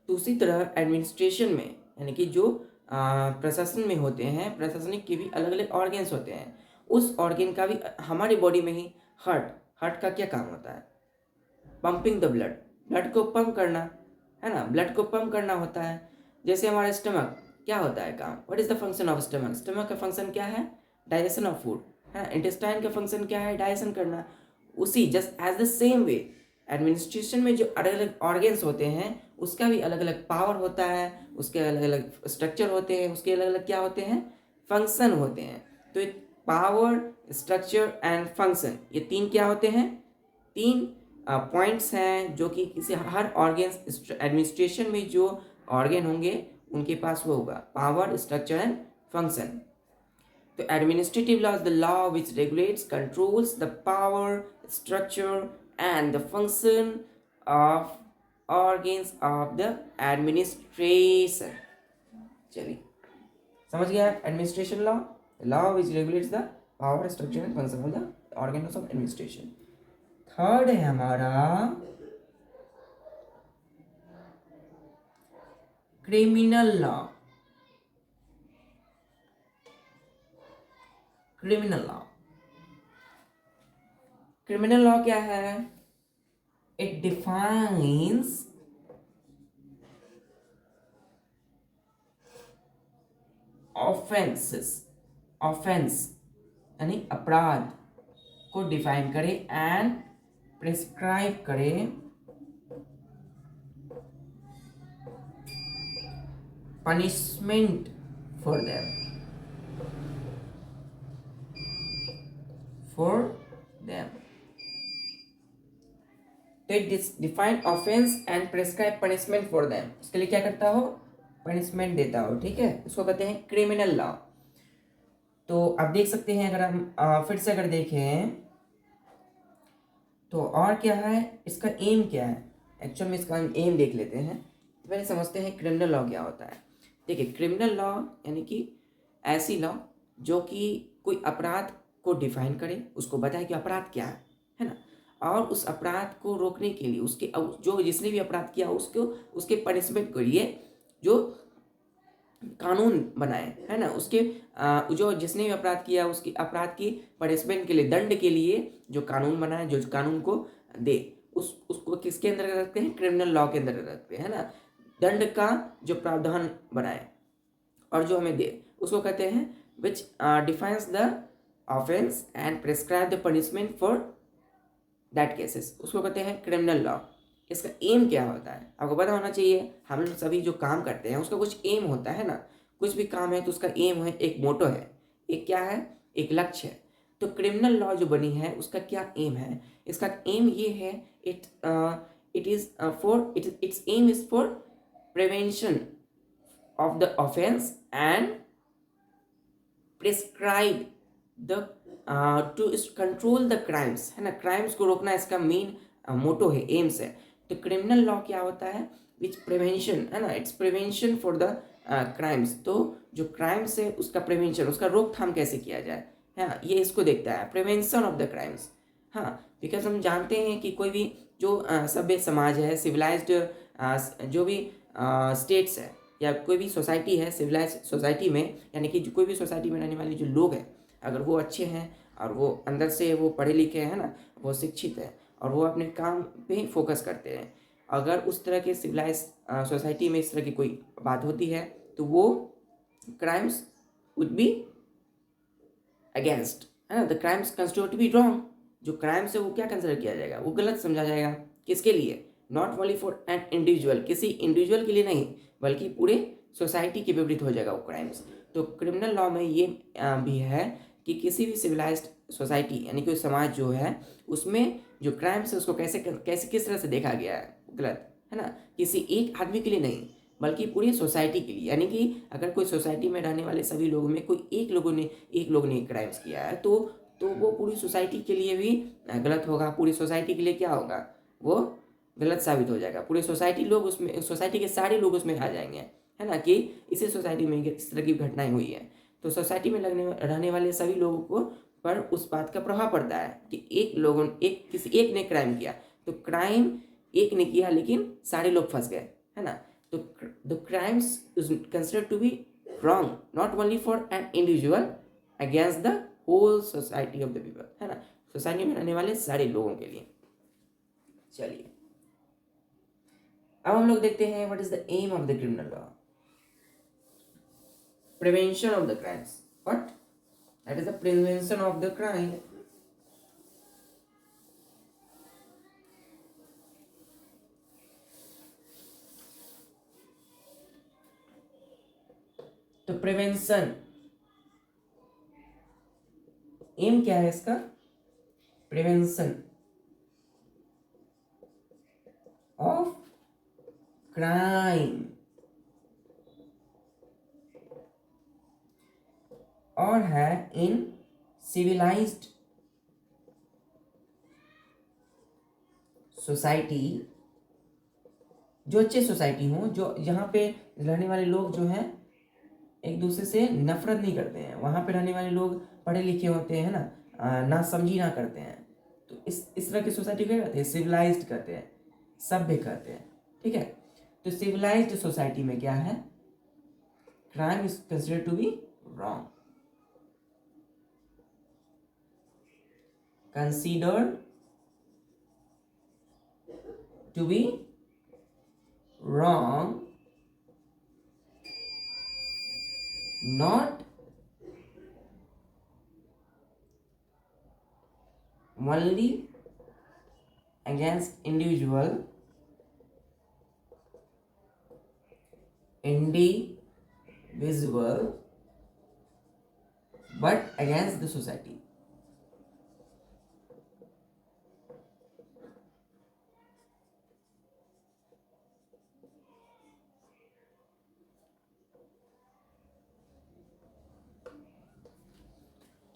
तो उसी तरह एडमिनिस्ट्रेशन में, यानी कि जो प्रशासन में होते हैं, प्रशासनिक के भी अलग अलग ऑर्गन्स होते हैं। उस ऑर्गन का भी हमारी बॉडी में ही हार्ट का क्या काम होता है? पंपिंग द ब्लड को पंप करना, है ना, ब्लड को पंप करना होता है। जैसे हमारा स्टमक क्या होता है काम, what is the function of stomach? Stomach का फंक्शन क्या है? डाइजेशन ऑफ फूड, है ना। इंटेस्टाइन का फंक्शन क्या है? डाइजेशन करना। उसी just as the same way administration में जो अलग अलग ऑर्गन्स होते हैं उसका भी अलग अलग पावर होता है, उसके अलग अलग स्ट्रक्चर होते हैं, उसके अलग अलग क्या होते हैं? फंक्शन होते हैं। तो पावर, स्ट्रक्चर एंड फंक्शन, ये तीन क्या होते हैं? तीन पॉइंट्स हैं जो कि किसी हर ऑर्गन, एडमिनिस्ट्रेशन में जो ऑर्गन होंगे उनके पास वो होगा, पावर, स्ट्रक्चर एंड फंक्शन। तो administrative law is the law which regulates, controls the power, structure and the function of organs of the administration. चलिए, समझ गया administration law, law which regulates the power, structure and function of the organs of administration. Third है हमारा criminal law. Criminal law, criminal law क्या है? It defines offences, offence यानी अपराध को डिफाइन करे एंड प्रिस्क्राइब करे punishment for them, for them। तो it define offence and prescribe punishment for them, उसके लिए क्या करता हो? पनिशमेंट देता हो, ठीक है, इसको कहते हैं क्रिमिनल लॉ। तो आप देख सकते हैं, अगर हम फिर से अगर देखें तो और क्या है, इसका एम क्या है? एक्चुअल में इसका एम देख लेते हैं। तो पहले समझते हैं क्रिमिनल लॉ क्या होता है। देखिए, क्रिमिनल लॉ यानी कि ऐसी लॉ जो कि कोई अपराध को डिफाइन करे, उसको बताए कि अपराध क्या है ना, और उस अपराध को रोकने के लिए उसके जो जिसने भी अपराध किया उसको उसके पनिशमेंट के लिए जो कानून बनाए, है ना, उसके जो जिसने भी अपराध किया उसकी अपराध की पनिशमेंट के लिए, दंड के लिए जो कानून बनाए, जो कानून को दे, उसको किसके अंदर रखते हैं? क्रिमिनल लॉ के अंदर रखते हैं, है ना। दंड का जो प्रावधान बनाए और जो हमें दे, उसको कहते हैं which defines the offence and prescribe the punishment for that cases, उसको कहते हैं क्रिमिनल लॉ। इसका एम क्या होता है आपको पता होना चाहिए। हम लोग सभी जो काम करते हैं उसका कुछ एम होता है ना, कुछ भी काम है तो उसका एम है, एक मोटो है, एक क्या है, एक लक्ष्य है। तो क्रिमिनल लॉ जो बनी है उसका क्या एम है, इसका एम ये है, it is for its aim is for prevention of the offence and prescribe the to control the crimes, है ना, क्राइम्स को रोकना इसका मेन मोटो है, एम्स है। तो क्रिमिनल लॉ क्या होता है, विच प्रिवेंशन, है ना, it's prevention for the crimes. तो जो क्राइम्स है उसका प्रिवेंशन, उसका रोकथाम कैसे किया जाए, हाँ, ये इसको देखता है, प्रिवेंशन ऑफ द क्राइम्स। हाँ, बिकॉज हम जानते हैं कि कोई भी जो सभ्य समाज है, सिविलाइज्ड जो भी स्टेट्स है या कोई भी सोसाइटी है, सिविलाइज सोसाइटी में, यानी कि कोई भी सोसाइटी में रहने वाले जो लोग हैं, अगर वो अच्छे हैं और वो अंदर से वो पढ़े लिखे हैं ना, वो शिक्षित है और वो अपने काम पे फोकस करते हैं, अगर उस तरह के सिविलाइज सोसाइटी में इस तरह की कोई बात होती है तो वो क्राइम्स वुड बी अगेंस्ट, है ना, the crimes considered to be wrong. जो क्राइम्स है वो क्या कंसिडर किया जाएगा, वो गलत समझा जाएगा। किसके लिए, not only for an individual, किसी इंडिविजुअल के लिए नहीं बल्कि पूरे सोसाइटी के विपरीत हो जाएगा वो क्राइम्स। तो क्रिमिनल लॉ में ये भी है कि किसी भी सिविलाइज्ड सोसाइटी यानी कि समाज जो है उसमें जो क्राइम्स है उसको कैसे कैसे किस तरह से देखा गया है, गलत, है ना, किसी एक आदमी के लिए नहीं बल्कि पूरी सोसाइटी के लिए। यानी कि अगर कोई सोसाइटी में रहने वाले सभी लोगों में कोई एक लोग ने क्राइम्स किया है तो वो पूरी सोसाइटी के लिए भी गलत होगा, पूरी सोसाइटी के लिए क्या होगा, वो गलत साबित हो जाएगा। पूरी सोसाइटी लोग उसमें, सोसाइटी के सारे लोग उसमें आ जाएंगे, है ना, कि इसी सोसाइटी में इस तरह की घटनाएं हुई है। तो सोसाइटी में रहने वाले सभी लोगों को पर उस बात का प्रभाव पड़ता है कि किसी एक ने क्राइम किया, तो क्राइम एक ने किया लेकिन सारे लोग फंस गए, है ना। तो the crimes is considered to be wrong not only for an individual against the whole society of the people, है ना, सोसाइटी में रहने वाले सारे लोगों के लिए। चलिए अब हम लोग देखते हैं what is the aim of the criminal law, prevention of the crimes. What, that is the prevention of the crime. तो प्रिवेंशन एम क्या है इसका, प्रिवेंशन ऑफ क्राइम, और है इन सिविलाइज्ड सोसाइटी, जो अच्छे सोसाइटी हो, जो यहाँ पे रहने वाले लोग जो हैं एक दूसरे से नफरत नहीं करते हैं, वहाँ पे रहने वाले लोग पढ़े लिखे होते हैं ना, ना समझी ना करते हैं, तो इस तरह की सोसाइटी क्या कहते हैं, सिविलाइज्ड कहते हैं, सभ्य कहते हैं, ठीक है। तो सिविलाइज्ड सोसाइटी में क्या है, crime is considered to be wrong, considered to be wrong not only against individual but against the society।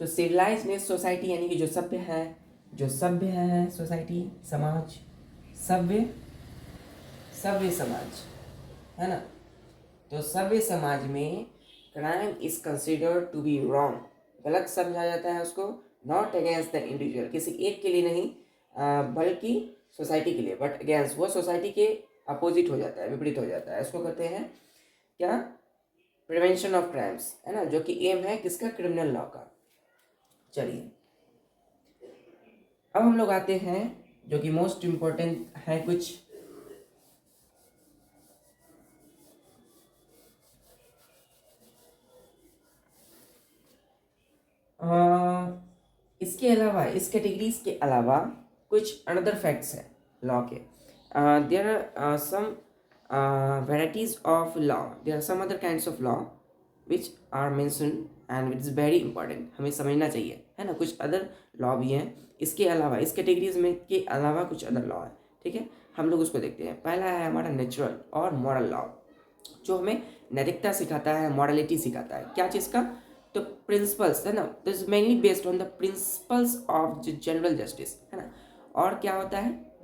तो सिविलाइज्ड सोसाइटी यानी कि जो सभ्य है सोसाइटी, समाज, सभ्य समाज, है ना। तो सभ्य समाज में crime is considered to be wrong, गलत समझा जाता है उसको, नॉट अगेंस्ट द इंडिविजुअल, किसी एक के लिए नहीं बल्कि सोसाइटी के लिए, बट अगेंस्ट, वो सोसाइटी के अपोजिट हो जाता है, विपरीत हो जाता है। इसको कहते हैं क्या, प्रिवेंशन ऑफ क्राइम्स, है ना, जो कि एम है किसका, क्रिमिनल लॉ का। चलिए अब हम लोग आते हैं जो कि मोस्ट इम्पोर्टेंट है, कुछ इसके अलावा इस कैटेगरीज के अलावा कुछ अनदर फैक्ट्स है लॉ के. There are some varieties of law. There are some other kinds of law which are mentioned and which is very important. हमें समझना चाहिए, है ना. कुछ अदर लॉ भी हैं इसके अलावा, इस कैटेगरीज में के अलावा कुछ अदर लॉ है. ठीक है, हम लोग उसको देखते हैं. पहला है हमारा नेचुरल और मॉरल लॉ, जो हमें नैतिकता सिखाता है, मॉरलिटी सिखाता है. क्या चीज़ का? तो प्रिंसिपल्स, है ना. This is mainly based on the principles of general justice, है ना. और क्या होता है?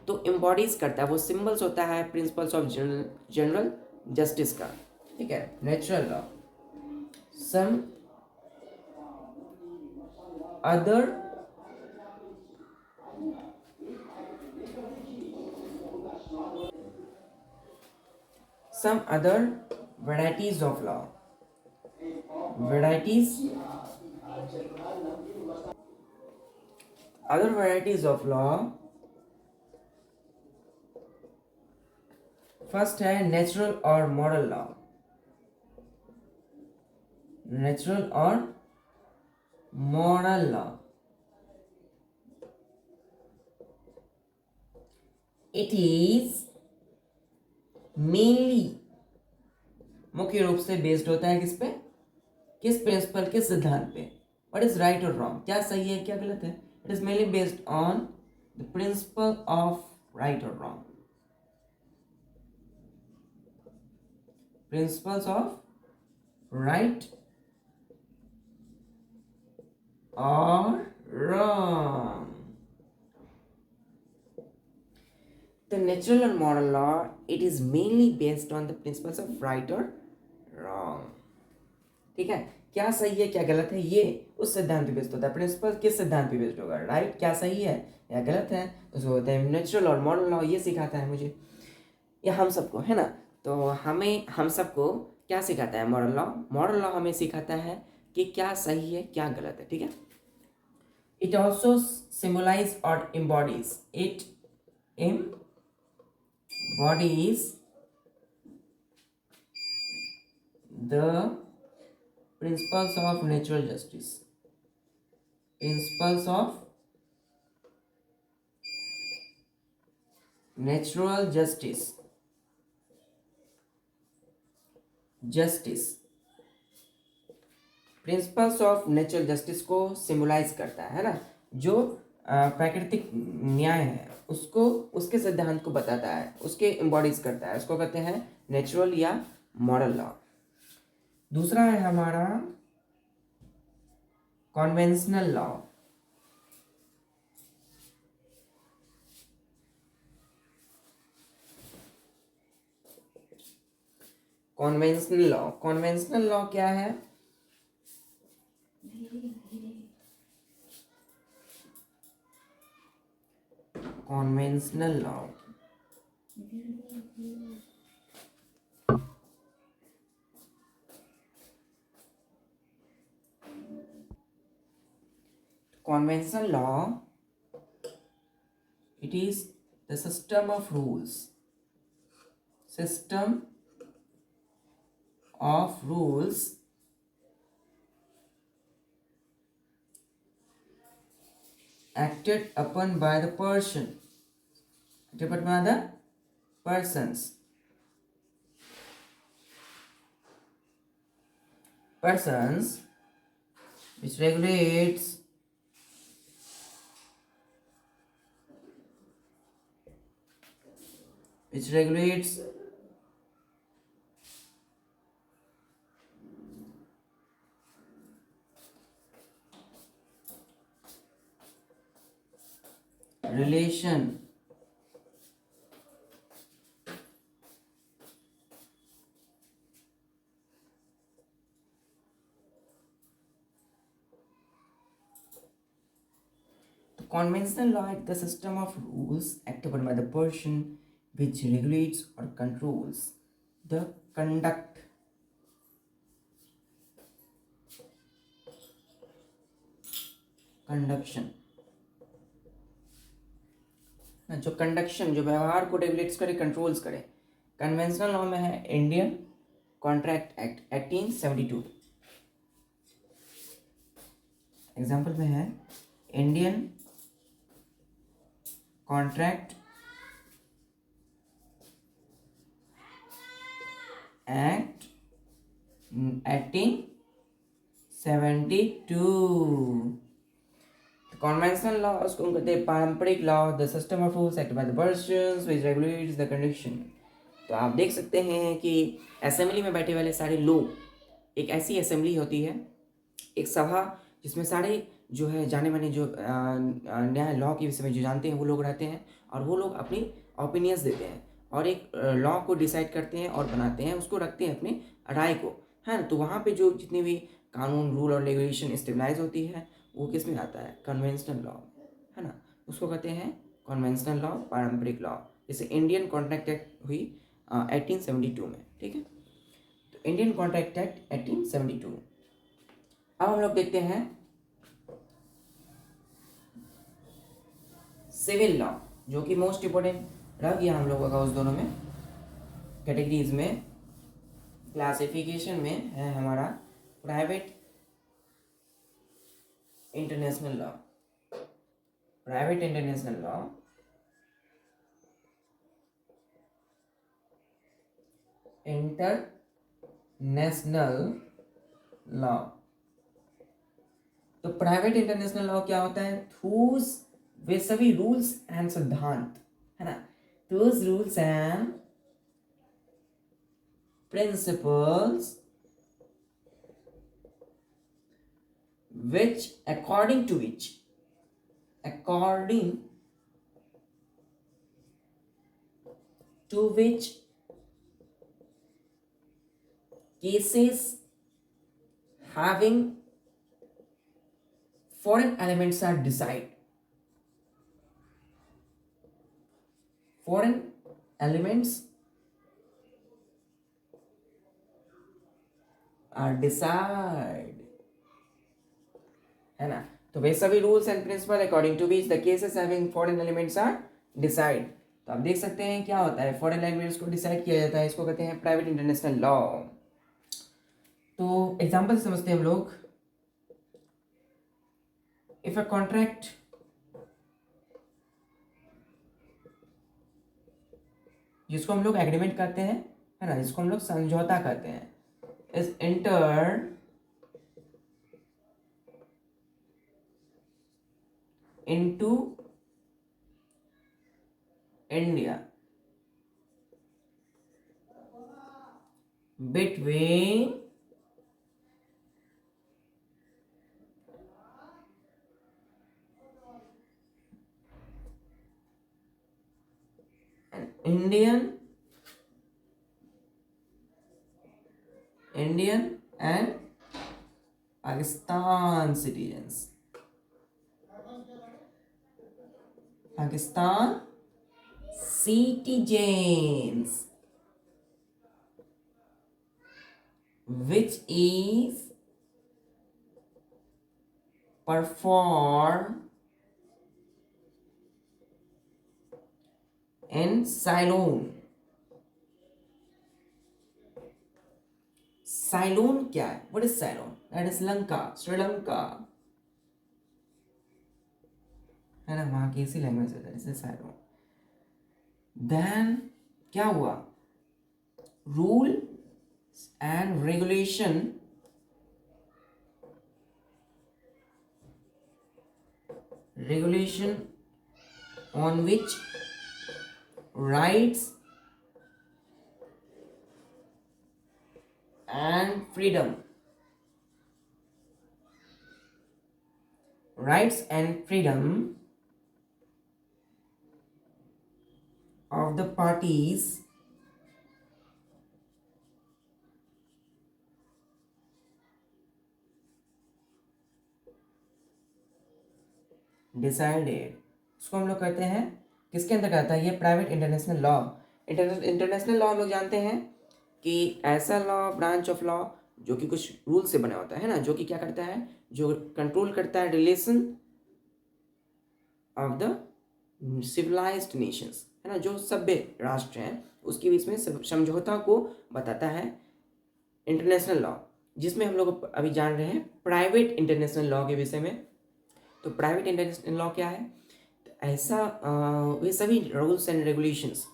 तो एम्बॉडीज करता है, वो सिंबल्स होता है प्रिंसिपल्स ऑफ जनरल जस्टिस का. ठीक है. Natural law, some other varieties of law. Other varieties of law. First है नेचुरल और मॉरल लॉ. नेचुरल और moral law, it is mainly, मुख्य रूप से बेस्ड होता है किस पे? किस प्रिंसिपल, किस सिद्धांत पे? व्हाट इज राइट और रॉन्ग, क्या सही है क्या गलत है? It is mainly based on the principle of right और wrong. Principles of right or wrong. The natural and moral law, it is mainly based on the principles of right or wrong. ठीक है, क्या सही है क्या गलत है ये उस सिद्धांत पे बेस्ड होता है. प्रिंसिपल किस सिद्धांत पे बेस्ड होगा? राइट, क्या सही है या गलत है, उसको होता है नेचुरल और मॉरल लॉ. ये सिखाता है मुझे या हम सबको, है ना. तो हम सबको क्या सिखाता है? Moral law. मॉरल लॉ हमें सिखाता है कि क्या सही है क्या गलत है. ठीक है. इट ऑल्सो सिम्बलाइज और embodies, it embodies the principles of natural justice. Principles of natural justice. Principles of natural justice को सिम्बलाइज करता है ना. जो प्राकृतिक न्याय है उसको, उसके सिद्धांत को बताता है, उसके एम्बॉडीज करता है. उसको कहते हैं नेचुरल या मॉरल लॉ. दूसरा है हमारा कॉन्वेंशनल लॉ. कॉन्वेंशनल लॉ क्या है? Conventional law it is the system of rules acted upon by the persons which regulates relation conventional law is the system of rules acted upon by the person which regulates or controls the conduction जो conduction, जो व्यवहार को regulates करे, controls करे. Conventional law में है Indian contract act 1872. Example में है Indian contract act 1872। Conventional law उसको हम कहते हैं पारंपरिक law, the system of rules act by the persons which regulates the condition. तो आप देख सकते हैं कि असेंबली में बैठे वाले सारे लोग, एक ऐसी असेंबली होती है, एक सभा जिसमें सारे जो है जाने माने जो न्याय लॉ के विषय में जो जानते हैं वो लोग रहते हैं, और वो लोग अपनी ओपिनियंस देते हैं और एक लॉ को डिसाइड करते हैं और बनाते हैं, उसको रखते हैं अपने राय को, है ना। तो वहाँ पे जो जितनी भी कानून, रूल और रेगुलेशन स्टेबलाइज होती है वो किस में आता है? कन्वेंशनल लॉ, है ना। उसको कहते हैं कन्वेंशनल लॉ, पारंपरिक लॉ। जैसे इंडियन कॉन्ट्रैक्ट एक्ट हुई 1872 में, ठीक है। तो इंडियन कॉन्ट्रैक्ट एक्ट 1872। अब हम लोग देखते हैं सिविल लॉ, जो कि मोस्ट इंपॉर्टेंट रह गया हम लोगों का उस दोनों में कैटेगरीज में, क्लासिफिकेशन में है हमारा private international law. Private international law, international law. तो प्राइवेट इंटरनेशनल लॉ क्या होता है? थूस वे सभी रूल्स एंड सिद्धांत, है ना, those rules and principles which according to which cases having foreign elements are decided. Foreign elements are decided, है ना। तो वे सभी rules and principle according to which the cases having foreign elements are decide. तो आप देख सकते हैं क्या होता है, फॉरेन एलिमेंट्स को डिसाइड किया जाता है, इसको कहते हैं प्राइवेट इंटरनेशनल लॉ। तो एग्जांपल से समझते हैं हम लोग। इफ अ कॉन्ट्रैक्ट जिसको हम लोग एग्रीमेंट करते हैं, है ना, जिसको हम लोग समझौता करते हैं, is entered into India between an Indian and Pakistan citizens. Pakistan citizens, which is performed in Ceylon. Ceylon क्या है? What is Ceylon? That is Lanka, Sri Lanka, है ना, वहाँ की इसी लैंग्वेज है, जैसे Ceylon। देन क्या हुआ? Rule and regulation on which rights and freedom of the parties decided. इसको हम लोग कहते हैं, किसके अंदर आता है ये? Private international law. International law हम लोग जानते हैं कि ऐसा लॉ, ब्रांच ऑफ लॉ जो कि कुछ रूल से बना होता है ना, जो कि क्या करता है, जो कंट्रोल करता है relation of the civilised nations, है ना, जो सभ्य राष्ट्र हैं उसके बीच में समझौता को बताता है इंटरनेशनल लॉ। जिसमें हम लोग अभी जान रहे हैं प्राइवेट इंटरनेशनल लॉ के विषय में। तो प्राइवेट इंटरनेशनल लॉ क्या है? तो ऐसा वे सभी रूल्स एंड रेगुलेशंस,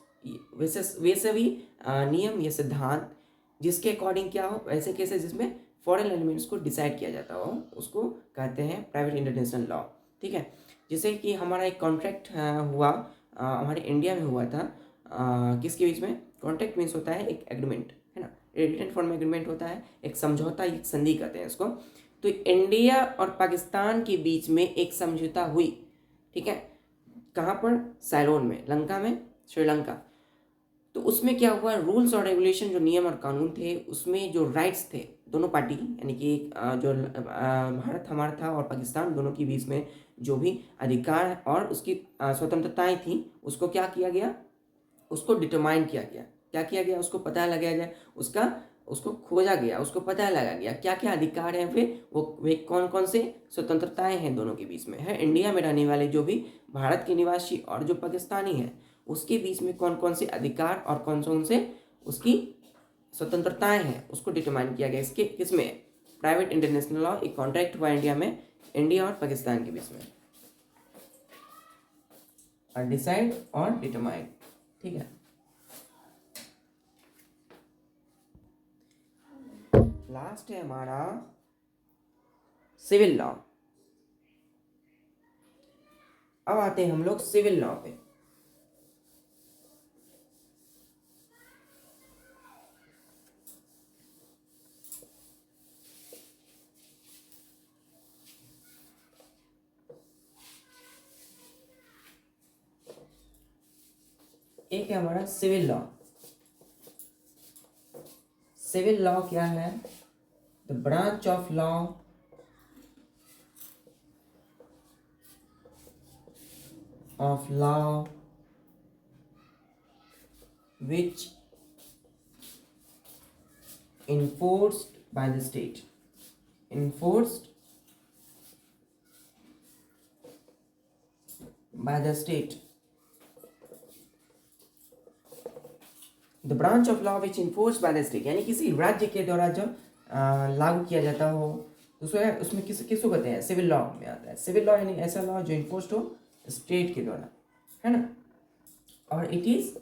वे सभी नियम या सिद्धांत जिसके अकॉर्डिंग क्या हो, ऐसे केसेस जिसमें फॉरेन एलिमेंट्स को डिसाइड किया जाता हो, उसको कहते हैं प्राइवेट इंटरनेशनल लॉ। ठीक है, जैसे कि हमारा एक कॉन्ट्रैक्ट हुआ, हमारे इंडिया में हुआ था, किसके बीच में? कॉन्ट्रैक्ट मीन्स होता है एक एग्रीमेंट, है ना, रिटन फॉर्म एग्रीमेंट होता है, एक समझौता, एक संधि कहते हैं इसको। तो इंडिया और पाकिस्तान के बीच में एक समझौता हुई, ठीक है, कहाँ पर? सैलोन में, लंका में, श्रीलंका। तो उसमें क्या हुआ, रूल्स और रेगुलेशन, जो नियम और कानून थे, उसमें जो राइट्स थे दोनों पार्टी, यानी कि जो भारत हमारा था और पाकिस्तान, दोनों के बीच में जो भी अधिकार और उसकी स्वतंत्रताएं थी, उसको क्या किया गया? उसको डिटरमाइन किया गया। क्या किया गया? उसको पता लगाया गया, उसको खोजा गया, उसको पता लगा गया क्या क्या अधिकार हैं, फिर वो वे कौन कौन से स्वतंत्रताएं हैं दोनों के बीच में, है इंडिया में रहने वाले जो भी भारत के निवासी और जो पाकिस्तानी हैं, उसके बीच में कौन कौन से अधिकार और कौन कौन से उसकी स्वतंत्रताएं हैं, उसको डिटरमाइन किया गया। इसके किसमें? प्राइवेट इंटरनेशनल लॉ, एक कॉन्ट्रैक्ट हुआ इंडिया में, इंडिया और पाकिस्तान के बीच में, और डिसाइड और डिटरमाइन। ठीक है, लास्ट है हमारा सिविल लॉ। अब आते हैं हम लोग सिविल लॉ पे। एक है हमारा सिविल लॉ। सिविल लॉ क्या है? The branch of law which enforced by the state, enforced by the state, the branch of law which enforce by the state, यानी किसी राज्य के द्वारा जब लागू किया जाता हो, तो उसमें किसको कहते हैं? सिविल लॉ में आता है। सिविल लॉ यानी ऐसा लॉ जो इन्फोर्स्ड हो स्टेट के द्वारा, है ना, और it is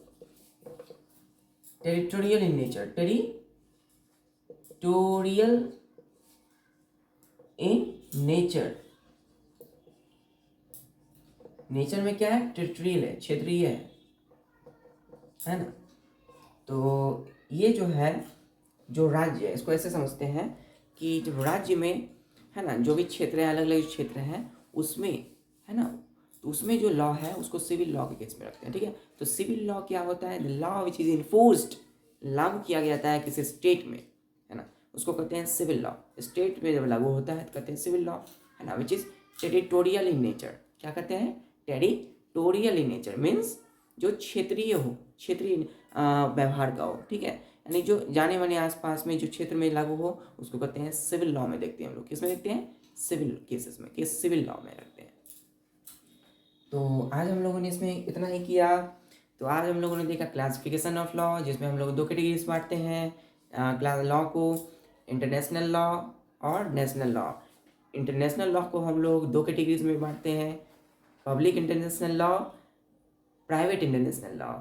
territorial in nature, territorial in nature. Nature में क्या है? टेरिटोरियल है, क्षेत्रीय है ना। तो ये जो है, जो राज्य है, इसको ऐसे समझते हैं कि जब राज्य में, है ना, जो भी क्षेत्र है, अलग अलग क्षेत्र हैं, उसमें, है ना, तो उसमें जो लॉ है उसको सिविल लॉ के केस में रखते हैं। ठीक है, तो सिविल लॉ क्या होता है? The law which is enforced, लागू किया जाता है किसी स्टेट में, है ना, उसको कहते हैं सिविल लॉ। स्टेट में जब लागू होता है तो कहते हैं सिविल लॉ, है ना, which is territorial in nature. क्या कहते हैं? टेरिटोरियल इन नेचर मीन्स जो क्षेत्रीय हो, क्षेत्रीय व्यवहार का हो। ठीक है, यानी जो जाने माने आसपास में जो क्षेत्र में लागू हो, उसको कहते हैं सिविल लॉ में देखते हैं हम लोग। किस में देखते हैं? सिविल केसेस में, किस सिविल लॉ में रखते हैं। तो आज हम लोगों ने इसमें इतना ही किया। तो आज हम लोगों ने देखा क्लासिफिकेशन ऑफ लॉ, जिसमें हम लोग दो कैटेगरीज बांटते हैं लॉ को, इंटरनेशनल लॉ और नेशनल लॉ। इंटरनेशनल लॉ को हम लोग दो कैटेगरीज में बांटते हैं, public international law, private international law.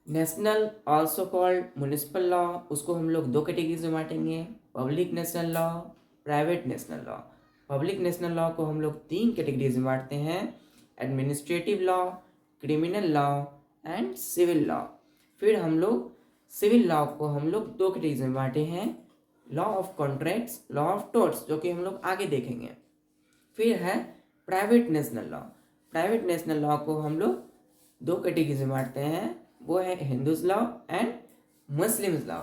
National also called municipal law, उसको हम लोग दो कैटेगरीज में बांटेंगे, public national law, private national law. Public national law को हम लोग तीन कैटेगरीज में बांटते हैं, administrative law, criminal law and civil law. फिर हम लोग सिविल लॉ को हम लोग दो कैटेगरीज में बांटे हैं, law of contracts, law of torts, जो कि हम लोग आगे देखेंगे। फिर है private national law. Private national law को हम लोग दो कैटेगरीज में बांटते हैं, वो है Hindus law and Muslims law.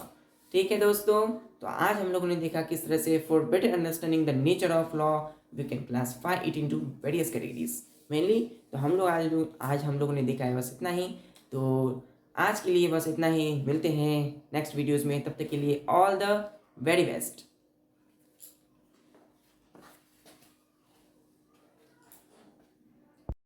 ठीक है दोस्तों, तो आज हम लोगों ने देखा किस तरह से for better understanding the nature of law we can classify it into various categories mainly. तो हम लोग आज हम लोगों ने देखा है बस इतना ही। तो आज के लिए बस इतना ही, मिलते हैं नेक्स्ट वीडियोज़ में, तब तक के लिए ऑल द वेरी बेस्ट।